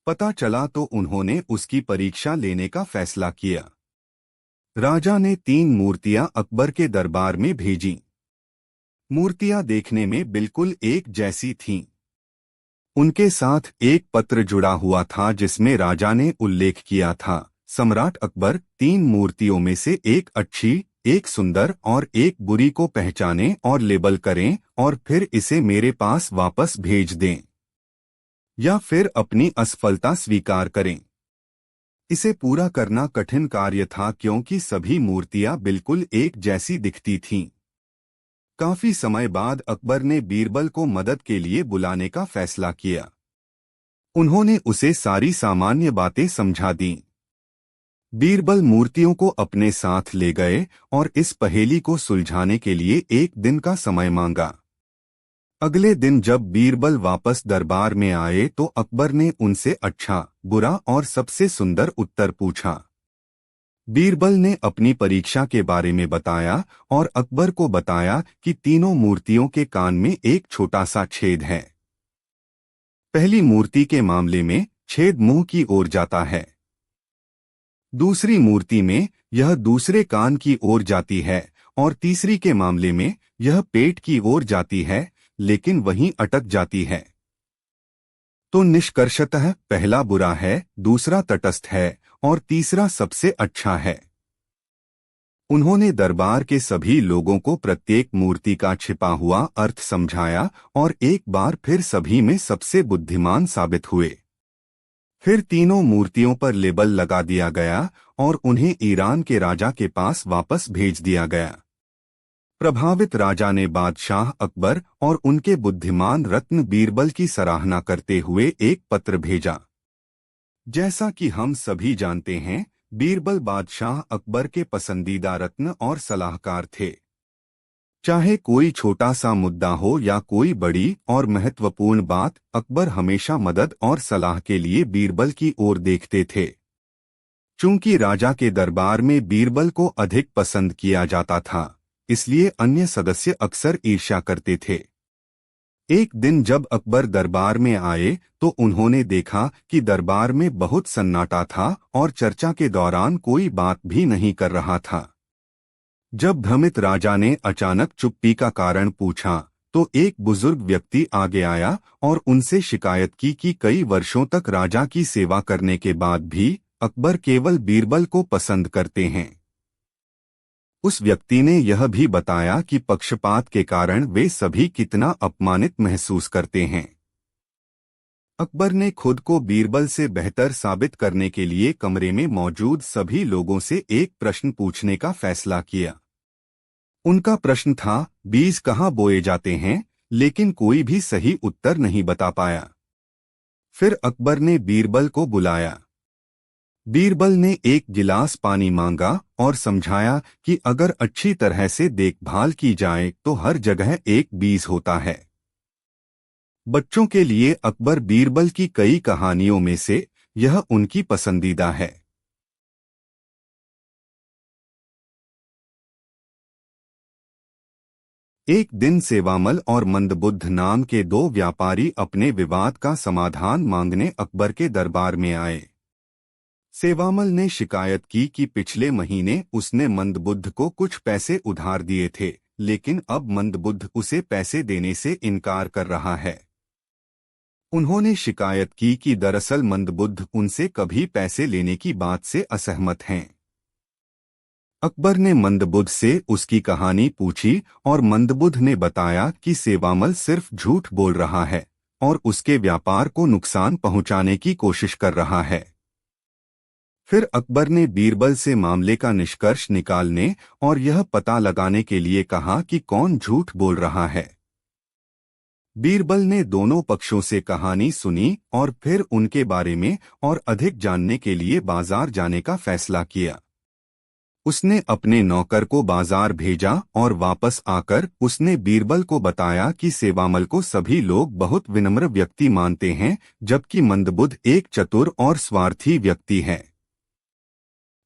पता चला तो उन्होंने उसकी परीक्षा लेने का फैसला किया। राजा ने 3 मूर्तियां अकबर के दरबार में भेजीं। मूर्तियां देखने में बिल्कुल एक जैसी थीं। उनके साथ एक पत्र जुड़ा हुआ था जिसमें राजा ने उल्लेख किया था, सम्राट अकबर 3 मूर्तियों में से एक अच्छी, एक सुंदर और एक बुरी को पहचानें और लेबल करें और फिर इसे मेरे पास वापस भेज दें, या फिर अपनी असफलता स्वीकार करें। इसे पूरा करना कठिन कार्य था क्योंकि सभी मूर्तियां बिल्कुल एक जैसी दिखती थीं। काफी समय बाद अकबर ने बीरबल को मदद के लिए बुलाने का फैसला किया। उन्होंने उसे सारी सामान्य बातें समझा दीं। बीरबल मूर्तियों को अपने साथ ले गए और इस पहेली को सुलझाने के लिए एक दिन का समय मांगा। अगले दिन जब बीरबल वापस दरबार में आए तो अकबर ने उनसे अच्छा, बुरा और सबसे सुंदर उत्तर पूछा। बीरबल ने अपनी परीक्षा के बारे में बताया और अकबर को बताया कि तीनों मूर्तियों के कान में एक छोटा सा छेद है। पहली मूर्ति के मामले में छेद मुंह की ओर जाता है। दूसरी मूर्ति में यह दूसरे कान की ओर जाती है और तीसरी के मामले में यह पेट की ओर जाती है, लेकिन वहीं अटक जाती है। तो निष्कर्षतः पहला बुरा है, दूसरा तटस्थ है और तीसरा सबसे अच्छा है। उन्होंने दरबार के सभी लोगों को प्रत्येक मूर्ति का छिपा हुआ अर्थ समझाया और एक बार फिर सभी में सबसे बुद्धिमान साबित हुए। फिर तीनों मूर्तियों पर लेबल लगा दिया गया और उन्हें ईरान के राजा के पास वापस भेज दिया गया। प्रभावित राजा ने बादशाह अकबर और उनके बुद्धिमान रत्न बीरबल की सराहना करते हुए एक पत्र भेजा। जैसा कि हम सभी जानते हैं, बीरबल बादशाह अकबर के पसंदीदा रत्न और सलाहकार थे। चाहे कोई छोटा सा मुद्दा हो या कोई बड़ी और महत्वपूर्ण बात, अकबर हमेशा मदद और सलाह के लिए बीरबल की ओर देखते थे। चूंकि राजा के दरबार में बीरबल को अधिक पसंद किया जाता था, इसलिए अन्य सदस्य अक्सर ईर्ष्या करते थे। एक दिन जब अकबर दरबार में आए तो उन्होंने देखा कि दरबार में बहुत सन्नाटा था और चर्चा के दौरान कोई बात भी नहीं कर रहा था। जब भ्रमित राजा ने अचानक चुप्पी का कारण पूछा तो एक बुजुर्ग व्यक्ति आगे आया और उनसे शिकायत की कि कई वर्षों तक राजा की सेवा करने के बाद भी अकबर केवल बीरबल को पसंद करते हैं। उस व्यक्ति ने यह भी बताया कि पक्षपात के कारण वे सभी कितना अपमानित महसूस करते हैं। अकबर ने खुद को बीरबल से बेहतर साबित करने के लिए कमरे में मौजूद सभी लोगों से एक प्रश्न पूछने का फैसला किया। उनका प्रश्न था, बीज कहाँ बोए जाते हैं, लेकिन कोई भी सही उत्तर नहीं बता पाया। फिर अकबर ने बीरबल को बुलाया। बीरबल ने एक गिलास पानी मांगा और समझाया कि अगर अच्छी तरह से देखभाल की जाए तो हर जगह एक बीज होता है। बच्चों के लिए अकबर बीरबल की कई कहानियों में से यह उनकी पसंदीदा है। एक दिन सेवामल और मंदबुद्ध नाम के 2 व्यापारी अपने विवाद का समाधान मांगने अकबर के दरबार में आए। सेवामल ने शिकायत की कि पिछले महीने उसने मंदबुद्ध को कुछ पैसे उधार दिए थे, लेकिन अब मंदबुद्ध उसे पैसे देने से इनकार कर रहा है। उन्होंने शिकायत की कि दरअसल मंदबुद्ध उनसे कभी पैसे लेने की बात से असहमत हैं। अकबर ने मंदबुद्ध से उसकी कहानी पूछी और मंदबुद्ध ने बताया कि सेवामल सिर्फ झूठ बोल रहा है और उसके व्यापार को नुकसान पहुंचाने की कोशिश कर रहा है। फिर अकबर ने बीरबल से मामले का निष्कर्ष निकालने और यह पता लगाने के लिए कहा कि कौन झूठ बोल रहा है। बीरबल ने दोनों पक्षों से कहानी सुनी और फिर उनके बारे में और अधिक जानने के लिए बाजार जाने का फैसला किया। उसने अपने नौकर को बाजार भेजा और वापस आकर उसने बीरबल को बताया कि सेवामल को सभी लोग बहुत विनम्र व्यक्ति मानते हैं, जबकि मंदबुद्ध एक चतुर और स्वार्थी व्यक्ति है।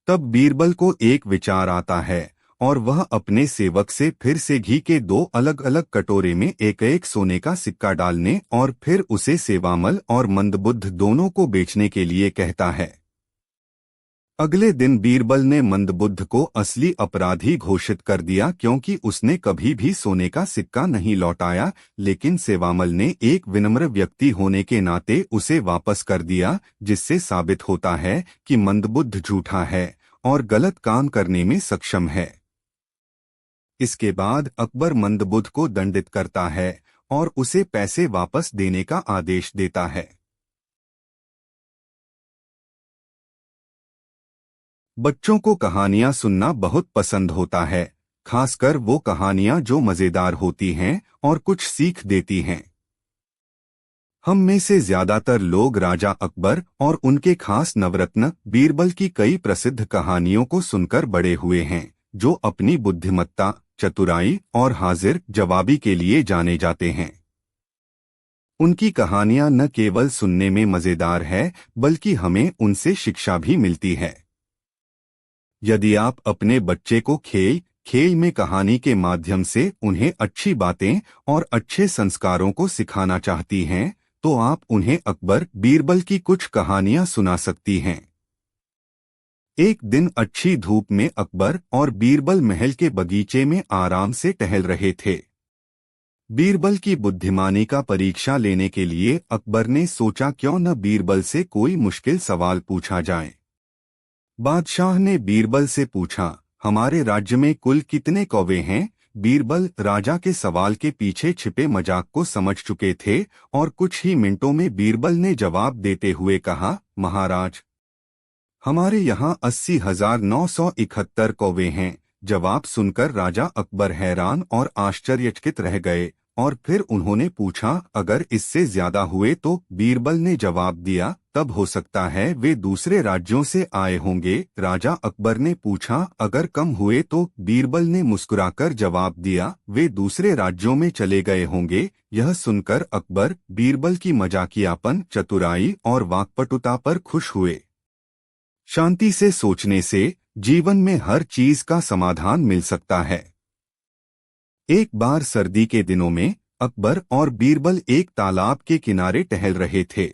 तब बीरबल को एक विचार आता है और वह अपने सेवक से फिर से घी के 2 अलग अलग कटोरे में एक एक सोने का सिक्का डालने और फिर उसे सेवामल और मंदबुद्ध दोनों को बेचने के लिए कहता है। अगले दिन बीरबल ने मंदबुद्ध को असली अपराधी घोषित कर दिया क्योंकि उसने कभी भी सोने का सिक्का नहीं लौटाया, लेकिन सेवामल ने एक विनम्र व्यक्ति होने के नाते उसे वापस कर दिया, जिससे साबित होता है कि मंदबुद्ध झूठा है और गलत काम करने में सक्षम है। इसके बाद अकबर मंदबुद्ध को दंडित करता है और उसे पैसे वापस देने का आदेश देता है। बच्चों को कहानियां सुनना बहुत पसंद होता है, खासकर वो कहानियां जो मजेदार होती हैं और कुछ सीख देती हैं। हम में से ज्यादातर लोग राजा अकबर और उनके खास नवरत्न बीरबल की कई प्रसिद्ध कहानियों को सुनकर बड़े हुए हैं, जो अपनी बुद्धिमत्ता, चतुराई और हाजिर जवाबी के लिए जाने जाते हैं। उनकी कहानियां न केवल सुनने में मजेदार है, बल्कि हमें उनसे शिक्षा भी मिलती है। यदि आप अपने बच्चे को खेल खेल में कहानी के माध्यम से उन्हें अच्छी बातें और अच्छे संस्कारों को सिखाना चाहती हैं, तो आप उन्हें अकबर बीरबल की कुछ कहानियां सुना सकती हैं। एक दिन अच्छी धूप में अकबर और बीरबल महल के बगीचे में आराम से टहल रहे थे। बीरबल की बुद्धिमानी का परीक्षा लेने के लिए अकबर ने सोचा क्यों न बीरबल से कोई मुश्किल सवाल पूछा जाए। बादशाह ने बीरबल से पूछा, हमारे राज्य में कुल कितने कौवे हैं? बीरबल राजा के सवाल के पीछे छिपे मजाक को समझ चुके थे और कुछ ही मिनटों में बीरबल ने जवाब देते हुए कहा, महाराज, हमारे यहाँ 80,971 कौवे हैं। जवाब सुनकर राजा अकबर हैरान और आश्चर्यचकित रह गए और फिर उन्होंने पूछा, अगर इससे ज्यादा हुए तो? बीरबल ने जवाब दिया, तब हो सकता है वे दूसरे राज्यों से आए होंगे। राजा अकबर ने पूछा, अगर कम हुए तो? बीरबल ने मुस्कुराकर जवाब दिया, वे दूसरे राज्यों में चले गए होंगे। यह सुनकर अकबर बीरबल की मजाकियापन, चतुराई और वाक्पटुता पर खुश हुए। शांति से सोचने से जीवन में हर चीज का समाधान मिल सकता है। एक बार सर्दी के दिनों में अकबर और बीरबल एक तालाब के किनारे टहल रहे थे।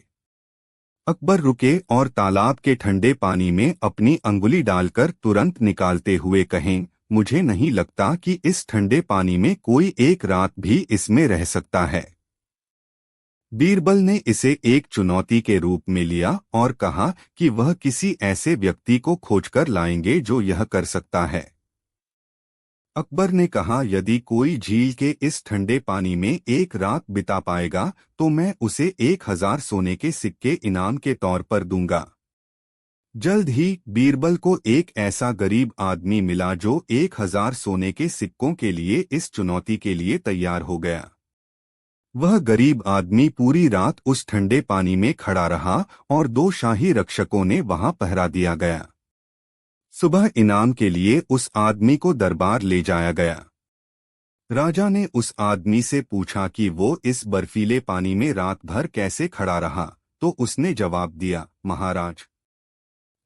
अकबर रुके और तालाब के ठंडे पानी में अपनी अंगुली डालकर तुरंत निकालते हुए कहें, मुझे नहीं लगता कि इस ठंडे पानी में कोई एक रात भी इसमें रह सकता है। बीरबल ने इसे एक चुनौती के रूप में लिया और कहा कि वह किसी ऐसे व्यक्ति को खोजकर लाएंगे जो यह कर सकता है। अकबर ने कहा, यदि कोई झील के इस ठंडे पानी में एक रात बिता पाएगा तो मैं उसे 1000 सोने के सिक्के इनाम के तौर पर दूंगा। जल्द ही बीरबल को एक ऐसा गरीब आदमी मिला जो 1000 सोने के सिक्कों के लिए इस चुनौती के लिए तैयार हो गया। वह गरीब आदमी पूरी रात उस ठंडे पानी में खड़ा रहा और 2 शाही रक्षकों ने वहां पहरा दिया गया। सुबह इनाम के लिए उस आदमी को दरबार ले जाया गया। राजा ने उस आदमी से पूछा कि वो इस बर्फीले पानी में रात भर कैसे खड़ा रहा, तो उसने जवाब दिया, महाराज,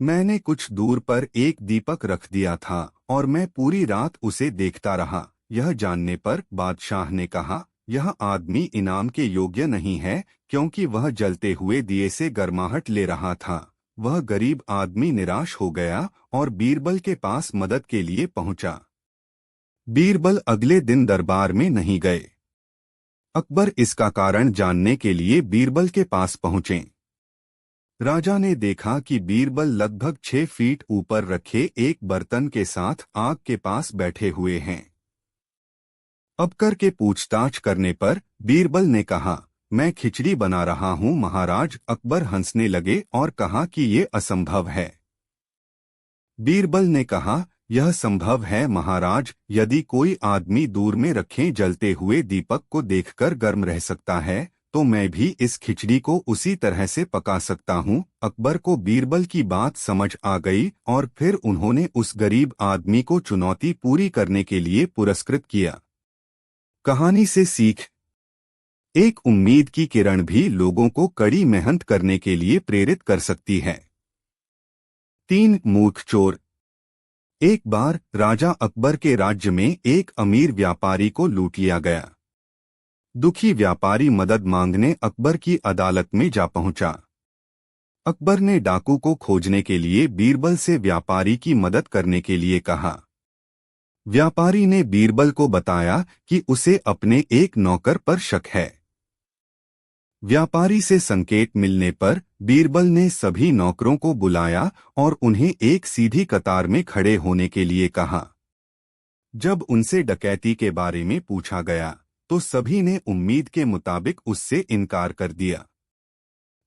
मैंने कुछ दूर पर एक दीपक रख दिया था और मैं पूरी रात उसे देखता रहा। यह जानने पर बादशाह ने कहा, यह आदमी इनाम के योग्य नहीं है, क्योंकि वह जलते हुए दिए से गर्माहट ले रहा था। वह गरीब आदमी निराश हो गया और बीरबल के पास मदद के लिए पहुंचा। बीरबल अगले दिन दरबार में नहीं गए। अकबर इसका कारण जानने के लिए बीरबल के पास पहुंचे। राजा ने देखा कि बीरबल लगभग 6 फीट ऊपर रखे एक बर्तन के साथ आग के पास बैठे हुए हैं। अकबर के पूछताछ करने पर बीरबल ने कहा, मैं खिचड़ी बना रहा हूं महाराज। अकबर हंसने लगे और कहा कि ये असंभव है। बीरबल ने कहा, यह संभव है महाराज। यदि कोई आदमी दूर में रखे जलते हुए दीपक को देखकर गर्म रह सकता है, तो मैं भी इस खिचड़ी को उसी तरह से पका सकता हूं। अकबर को बीरबल की बात समझ आ गई और फिर उन्होंने उस गरीब आदमी को चुनौती पूरी करने के लिए पुरस्कृत किया। कहानी से सीख, एक उम्मीद की किरण भी लोगों को कड़ी मेहनत करने के लिए प्रेरित कर सकती है। 3 मूर्ख चोर। एक बार राजा अकबर के राज्य में एक अमीर व्यापारी को लूट लिया गया। दुखी व्यापारी मदद मांगने अकबर की अदालत में जा पहुंचा। अकबर ने डाकू को खोजने के लिए बीरबल से व्यापारी की मदद करने के लिए कहा। व्यापारी ने बीरबल को बताया कि उसे अपने एक नौकर पर शक है। व्यापारी से संकेत मिलने पर बीरबल ने सभी नौकरों को बुलाया और उन्हें एक सीधी कतार में खड़े होने के लिए कहा। जब उनसे डकैती के बारे में पूछा गया तो सभी ने उम्मीद के मुताबिक उससे इनकार कर दिया।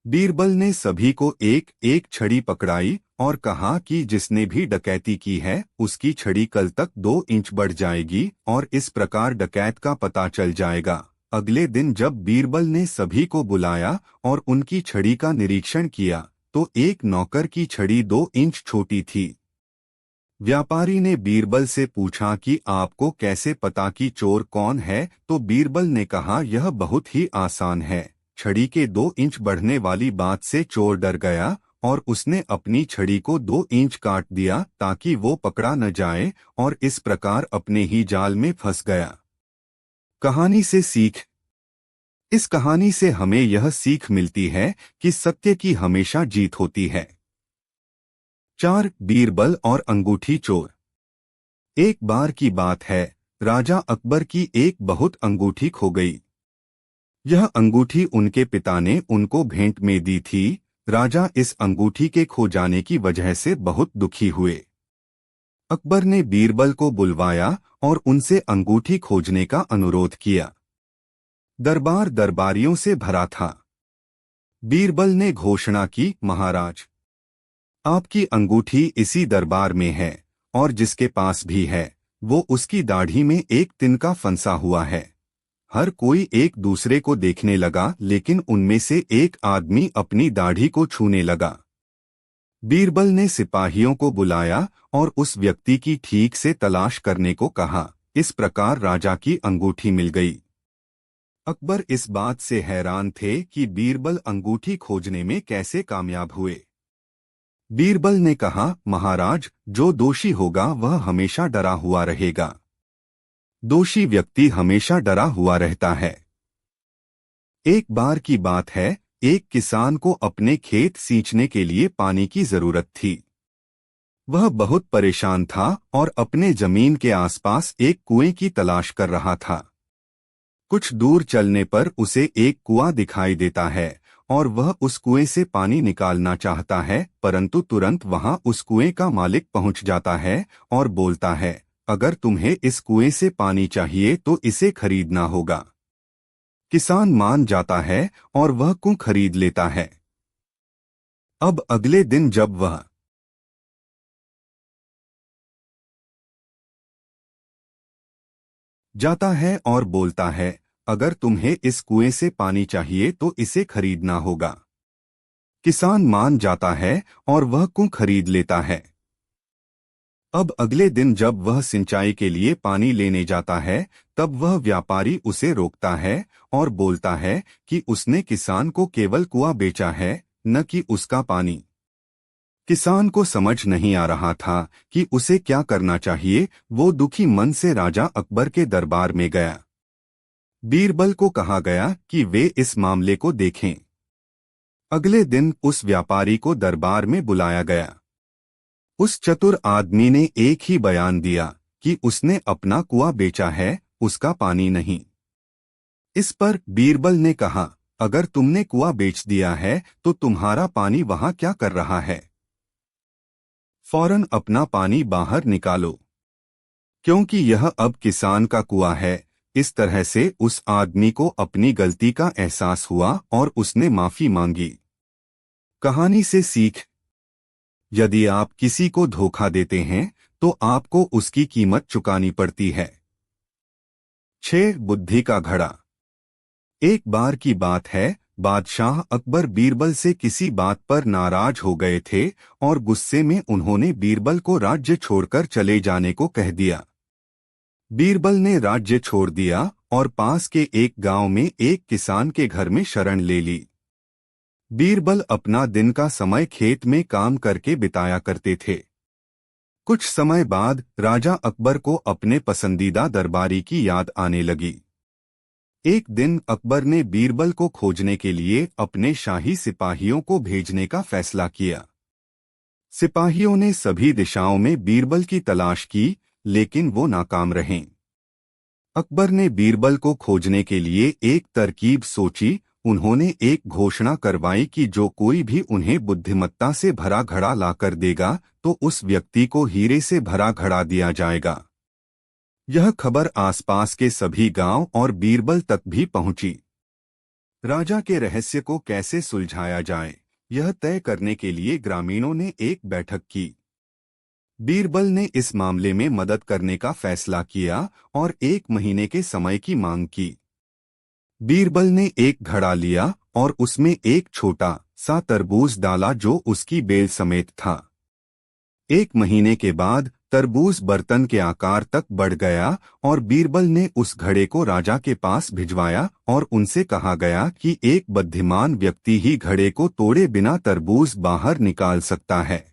बीरबल ने सभी को एक एक छड़ी पकड़ाई और कहा कि जिसने भी डकैती की है उसकी छड़ी कल तक 2 इंच बढ़ जाएगी और इस प्रकार डकैत का पता चल जाएगा। अगले दिन जब बीरबल ने सभी को बुलाया और उनकी छड़ी का निरीक्षण किया तो एक नौकर की छड़ी 2 इंच छोटी थी। व्यापारी ने बीरबल से पूछा कि आपको कैसे पता कि चोर कौन है, तो बीरबल ने कहा यह बहुत ही आसान है। छड़ी के 2 इंच बढ़ने वाली बात से चोर डर गया और उसने अपनी छड़ी को 2 इंच काट दिया ताकि वो पकड़ा न जाए और इस प्रकार अपने ही जाल में फंस गया। कहानी से सीख। इस कहानी से हमें यह सीख मिलती है कि सत्य की हमेशा जीत होती है। 4. बीरबल और अंगूठी चोर। एक बार की बात है, राजा अकबर की एक बहुत अंगूठी खो गई। यह अंगूठी उनके पिता ने उनको भेंट में दी थी। राजा इस अंगूठी के खो जाने की वजह से बहुत दुखी हुए। अकबर ने बीरबल को बुलवाया और उनसे अंगूठी खोजने का अनुरोध किया। दरबार दरबारियों से भरा था। बीरबल ने घोषणा की, महाराज, आपकी अंगूठी इसी दरबार में है और जिसके पास भी है वो उसकी दाढ़ी में एक तिनका फंसा हुआ है। हर कोई एक दूसरे को देखने लगा, लेकिन उनमें से एक आदमी अपनी दाढ़ी को छूने लगा। बीरबल ने सिपाहियों को बुलाया और उस व्यक्ति की ठीक से तलाश करने को कहा। इस प्रकार राजा की अंगूठी मिल गई। अकबर इस बात से हैरान थे कि बीरबल अंगूठी खोजने में कैसे कामयाब हुए। बीरबल ने कहा, महाराज, जो दोषी होगा वह हमेशा डरा हुआ रहेगा। दोषी व्यक्ति हमेशा डरा हुआ रहता है। एक बार की बात है, एक किसान को अपने खेत सींचने के लिए पानी की जरूरत थी। वह बहुत परेशान था और अपने जमीन के आसपास एक कुएं की तलाश कर रहा था। कुछ दूर चलने पर उसे एक कुआं दिखाई देता है और वह उस कुएं से पानी निकालना चाहता है, परंतु तुरंत वहां उस कुएं का मालिक पहुंच जाता है और बोलता है, अगर तुम्हें इस कुएं से पानी चाहिए तो इसे खरीदना होगा। किसान मान जाता है और वह कुआं खरीद लेता है। अब अगले दिन जब वह जाता है और बोलता है, अगर तुम्हें इस कुएं से पानी चाहिए तो इसे खरीदना होगा। किसान मान जाता है और वह कुआं खरीद लेता है। अब अगले दिन जब वह सिंचाई के लिए पानी लेने जाता है, तब वह व्यापारी उसे रोकता है और बोलता है कि उसने किसान को केवल कुआं बेचा है, न कि उसका पानी। किसान को समझ नहीं आ रहा था कि उसे क्या करना चाहिए। वो दुखी मन से राजा अकबर के दरबार में गया। बीरबल को कहा गया कि वे इस मामले को देखें। अगले दिन उस व्यापारी को दरबार में बुलाया गया। उस चतुर आदमी ने एक ही बयान दिया कि उसने अपना कुआं बेचा है, उसका पानी नहीं। इस पर बीरबल ने कहा, अगर तुमने कुआं बेच दिया है तो तुम्हारा पानी वहां क्या कर रहा है? फौरन अपना पानी बाहर निकालो, क्योंकि यह अब किसान का कुआं है। इस तरह से उस आदमी को अपनी गलती का एहसास हुआ और उसने माफी मांगी। कहानी से सीख। यदि आप किसी को धोखा देते हैं तो आपको उसकी कीमत चुकानी पड़ती है। 6. बुद्धि का घड़ा। एक बार की बात है, बादशाह अकबर बीरबल से किसी बात पर नाराज हो गए थे और गुस्से में उन्होंने बीरबल को राज्य छोड़कर चले जाने को कह दिया। बीरबल ने राज्य छोड़ दिया और पास के एक गांव में एक किसान के घर में शरण ले ली। बीरबल अपना दिन का समय खेत में काम करके बिताया करते थे। कुछ समय बाद राजा अकबर को अपने पसंदीदा दरबारी की याद आने लगी। एक दिन अकबर ने बीरबल को खोजने के लिए अपने शाही सिपाहियों को भेजने का फैसला किया। सिपाहियों ने सभी दिशाओं में बीरबल की तलाश की, लेकिन वो नाकाम रहे। अकबर ने बीरबल को खोजने के लिए एक तरकीब सोची। उन्होंने एक घोषणा करवाई कि जो कोई भी उन्हें बुद्धिमत्ता से भरा घड़ा लाकर देगा तो उस व्यक्ति को हीरे से भरा घड़ा दिया जाएगा। यह खबर आसपास के सभी गांव और बीरबल तक भी पहुंची। राजा के रहस्य को कैसे सुलझाया जाए, यह तय करने के लिए ग्रामीणों ने एक बैठक की। बीरबल ने इस मामले में मदद करने का फैसला किया और 1 महीने के समय की मांग की। बीरबल ने एक घड़ा लिया और उसमें एक छोटा सा तरबूज डाला जो उसकी बेल समेत था। 1 महीने के बाद तरबूज बर्तन के आकार तक बढ़ गया और बीरबल ने उस घड़े को राजा के पास भिजवाया और उनसे कहा गया कि एक बुद्धिमान व्यक्ति ही घड़े को तोड़े बिना तरबूज बाहर निकाल सकता है।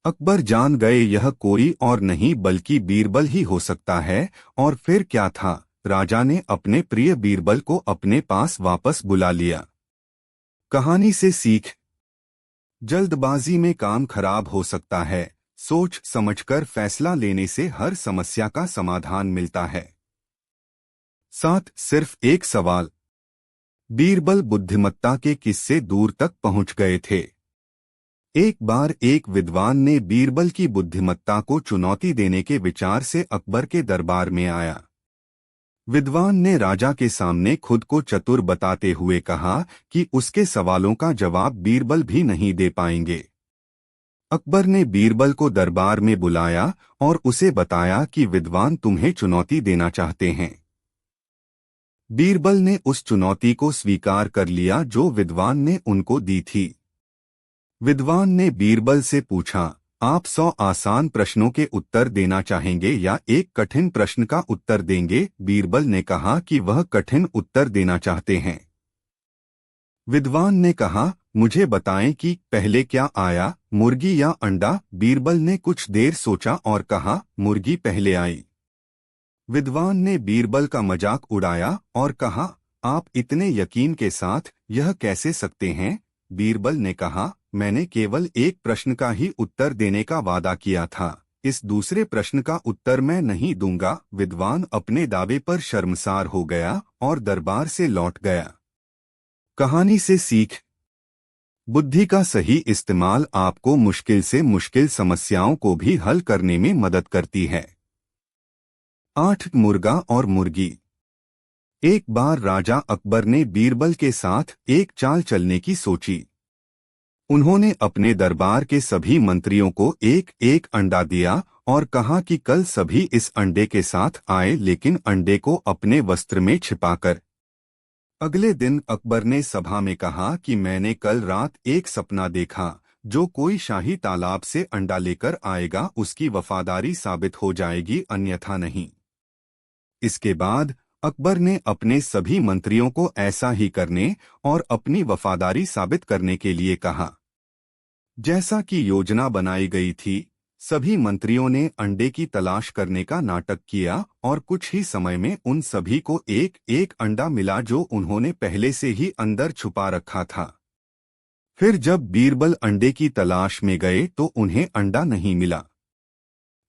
अकबर जान गए यह कोई और नहीं बल्कि बीरबल ही हो सकता है। और फिर क्या था, राजा ने अपने प्रिय बीरबल को अपने पास वापस बुला लिया। कहानी से सीख। जल्दबाजी में काम खराब हो सकता है, सोच समझकर फैसला लेने से हर समस्या का समाधान मिलता है। 7 सिर्फ एक सवाल। बीरबल बुद्धिमत्ता के किस्से दूर तक पहुंच गए थे। एक बार एक विद्वान ने बीरबल की बुद्धिमत्ता को चुनौती देने के विचार से अकबर के दरबार में आया। विद्वान ने राजा के सामने खुद को चतुर बताते हुए कहा कि उसके सवालों का जवाब बीरबल भी नहीं दे पाएंगे। अकबर ने बीरबल को दरबार में बुलाया और उसे बताया कि विद्वान तुम्हें चुनौती देना चाहते हैं। बीरबल ने उस चुनौती को स्वीकार कर लिया जो विद्वान ने उनको दी थी। विद्वान ने बीरबल से पूछा, आप 100 आसान प्रश्नों के उत्तर देना चाहेंगे या एक कठिन प्रश्न का उत्तर देंगे? बीरबल ने कहा कि वह कठिन उत्तर देना चाहते हैं। विद्वान ने कहा, मुझे बताएं कि पहले क्या आया, मुर्गी या अंडा? बीरबल ने कुछ देर सोचा और कहा, मुर्गी पहले आई। विद्वान ने बीरबल का मजाक उड़ाया और कहा, आप इतने यकीन के साथ यह कैसे सकते हैं? बीरबल ने कहा, मैंने केवल एक प्रश्न का ही उत्तर देने का वादा किया था, इस दूसरे प्रश्न का उत्तर मैं नहीं दूंगा। विद्वान अपने दावे पर शर्मसार हो गया और दरबार से लौट गया। कहानी से सीख। बुद्धि का सही इस्तेमाल आपको मुश्किल से मुश्किल समस्याओं को भी हल करने में मदद करती है। 8 मुर्गा और मुर्गी। एक बार राजा अकबर ने बीरबल के साथ एक चाल चलने की सोची। उन्होंने अपने दरबार के सभी मंत्रियों को एक एक अंडा दिया और कहा कि कल सभी इस अंडे के साथ आए, लेकिन अंडे को अपने वस्त्र में छिपाकर। अगले दिन अकबर ने सभा में कहा कि मैंने कल रात एक सपना देखा, जो कोई शाही तालाब से अंडा लेकर आएगा उसकी वफादारी साबित हो जाएगी, अन्यथा नहीं। इसके बाद अकबर ने अपने सभी मंत्रियों को ऐसा ही करने और अपनी वफादारी साबित करने के लिए कहा। जैसा कि योजना बनाई गई थी, सभी मंत्रियों ने अंडे की तलाश करने का नाटक किया और कुछ ही समय में उन सभी को एक एक अंडा मिला जो उन्होंने पहले से ही अंदर छुपा रखा था। फिर जब बीरबल अंडे की तलाश में गए तो उन्हें अंडा नहीं मिला।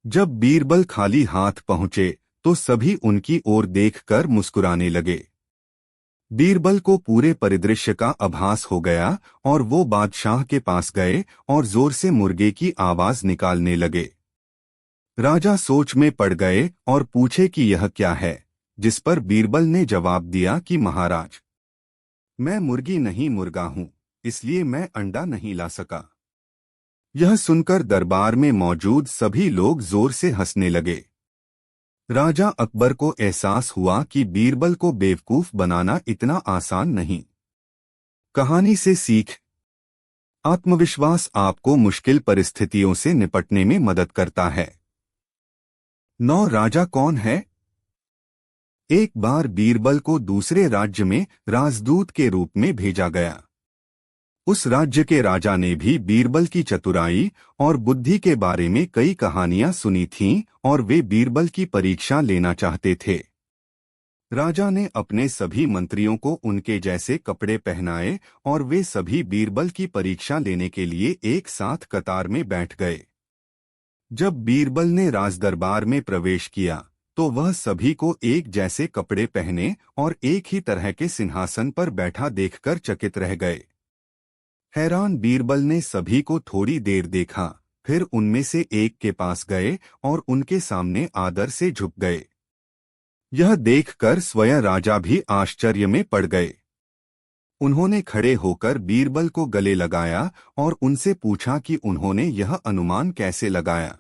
जब बीरबल खाली हाथ पहुंचे तो सभी उनकी ओर देखकर मुस्कुराने लगे। बीरबल को पूरे परिदृश्य का आभास हो गया और वो बादशाह के पास गए और जोर से मुर्गे की आवाज निकालने लगे। राजा सोच में पड़ गए और पूछे कि यह क्या है, जिस पर बीरबल ने जवाब दिया कि महाराज, मैं मुर्गी नहीं मुर्गा हूं, इसलिए मैं अंडा नहीं ला सका। यह सुनकर दरबार में मौजूद सभी लोग जोर से हंसने लगे। राजा अकबर को एहसास हुआ कि बीरबल को बेवकूफ बनाना इतना आसान नहीं। कहानी से सीख। आत्मविश्वास आपको मुश्किल परिस्थितियों से निपटने में मदद करता है। 9 राजा कौन है? एक बार बीरबल को दूसरे राज्य में राजदूत के रूप में भेजा गया। उस राज्य के राजा ने भी बीरबल की चतुराई और बुद्धि के बारे में कई कहानियां सुनी थीं और वे बीरबल की परीक्षा लेना चाहते थे। राजा ने अपने सभी मंत्रियों को उनके जैसे कपड़े पहनाए और वे सभी बीरबल की परीक्षा लेने के लिए एक साथ कतार में बैठ गए। जब बीरबल ने राजदरबार में प्रवेश किया तो वह सभी को एक जैसे कपड़े पहने और एक ही तरह के सिंहासन पर बैठा देखकर चकित रह गए। हैरान बीरबल ने सभी को थोड़ी देर देखा, फिर उनमें से एक के पास गए और उनके सामने आदर से झुक गए। यह देखकर स्वयं राजा भी आश्चर्य में पड़ गए। उन्होंने खड़े होकर बीरबल को गले लगाया और उनसे पूछा कि उन्होंने यह अनुमान कैसे लगाया।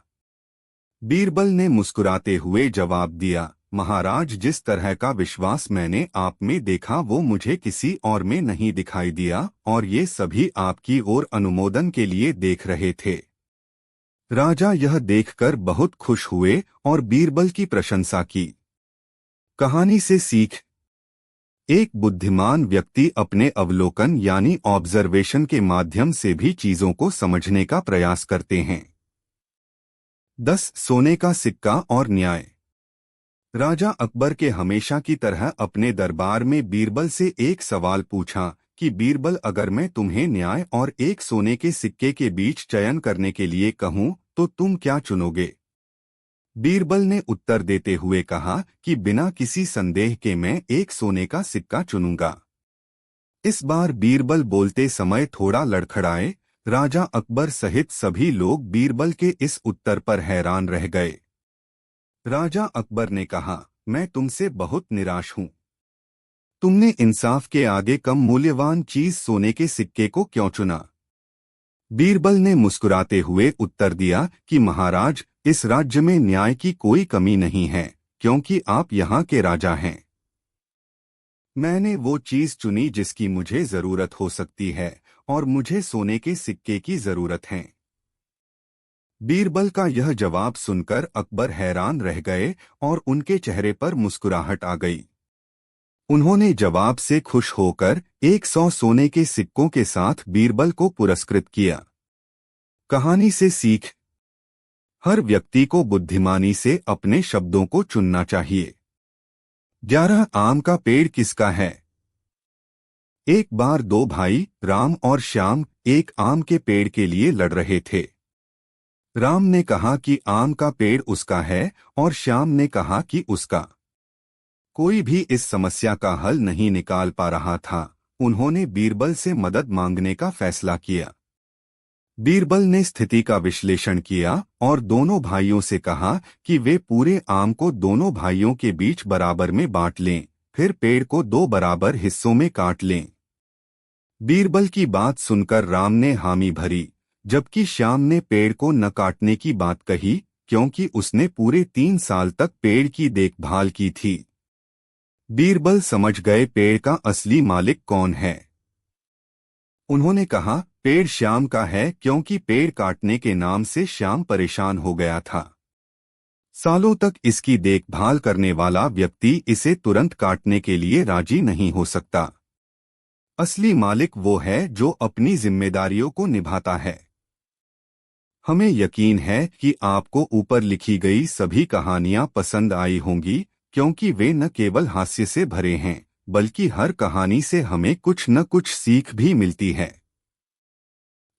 बीरबल ने मुस्कुराते हुए जवाब दिया, महाराज, जिस तरह का विश्वास मैंने आप में देखा वो मुझे किसी और में नहीं दिखाई दिया और ये सभी आपकी ओर अनुमोदन के लिए देख रहे थे। राजा यह देखकर बहुत खुश हुए और बीरबल की प्रशंसा की। कहानी से सीख। एक बुद्धिमान व्यक्ति अपने अवलोकन यानी ऑब्जर्वेशन के माध्यम से भी चीजों को समझने का प्रयास करते हैं। 10 सोने का सिक्का और न्याय। राजा अकबर के हमेशा की तरह अपने दरबार में बीरबल से एक सवाल पूछा कि बीरबल, अगर मैं तुम्हें न्याय और एक सोने के सिक्के के बीच चयन करने के लिए कहूं तो तुम क्या चुनोगे? बीरबल ने उत्तर देते हुए कहा कि बिना किसी संदेह के मैं एक सोने का सिक्का चुनूंगा। इस बार बीरबल बोलते समय थोड़ा लड़खड़ाए। राजा अकबर सहित सभी लोग बीरबल के इस उत्तर पर हैरान रह गए। राजा अकबर ने कहा, मैं तुमसे बहुत निराश हूं। तुमने इंसाफ के आगे कम मूल्यवान चीज सोने के सिक्के को क्यों चुना? बीरबल ने मुस्कुराते हुए उत्तर दिया कि महाराज, इस राज्य में न्याय की कोई कमी नहीं है क्योंकि आप यहाँ के राजा हैं। मैंने वो चीज चुनी जिसकी मुझे जरूरत हो सकती है और मुझे सोने के सिक्के की जरूरत है। बीरबल का यह जवाब सुनकर अकबर हैरान रह गए और उनके चेहरे पर मुस्कुराहट आ गई। उन्होंने जवाब से खुश होकर 100 सोने के सिक्कों के साथ बीरबल को पुरस्कृत किया। कहानी से सीख। हर व्यक्ति को बुद्धिमानी से अपने शब्दों को चुनना चाहिए। 11 आम का पेड़ किसका है? एक बार दो भाई राम और श्याम एक आम के पेड़ के लिए लड़ रहे थे। राम ने कहा कि आम का पेड़ उसका है और श्याम ने कहा कि उसका। कोई भी इस समस्या का हल नहीं निकाल पा रहा था। उन्होंने बीरबल से मदद मांगने का फैसला किया। बीरबल ने स्थिति का विश्लेषण किया और दोनों भाइयों से कहा कि वे पूरे आम को दोनों भाइयों के बीच बराबर में बांट लें, फिर पेड़ को 2 बराबर हिस्सों में काट लें। बीरबल की बात सुनकर राम ने हामी भरी, जबकि श्याम ने पेड़ को न काटने की बात कही क्योंकि उसने पूरे 3 साल तक पेड़ की देखभाल की थी। बीरबल समझ गए पेड़ का असली मालिक कौन है। उन्होंने कहा, पेड़ श्याम का है क्योंकि पेड़ काटने के नाम से श्याम परेशान हो गया था। सालों तक इसकी देखभाल करने वाला व्यक्ति इसे तुरंत काटने के लिए राजी नहीं हो सकता। असली मालिक वो है जो अपनी जिम्मेदारियों को निभाता है। हमें यकीन है कि आपको ऊपर लिखी गई सभी कहानियां पसंद आई होंगी क्योंकि वे न केवल हास्य से भरे हैं बल्कि हर कहानी से हमें कुछ न कुछ सीख भी मिलती है।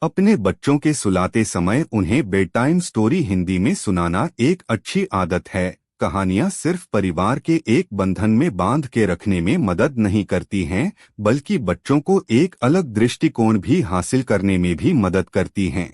अपने बच्चों के सुलाते समय उन्हें बेड टाइम स्टोरी हिंदी में सुनाना एक अच्छी आदत है। कहानियां सिर्फ परिवार के एक बंधन में बांध के रखने में मदद नहीं करती हैं, बल्कि बच्चों को एक अलग दृष्टिकोण भी हासिल करने में भी मदद करती हैं।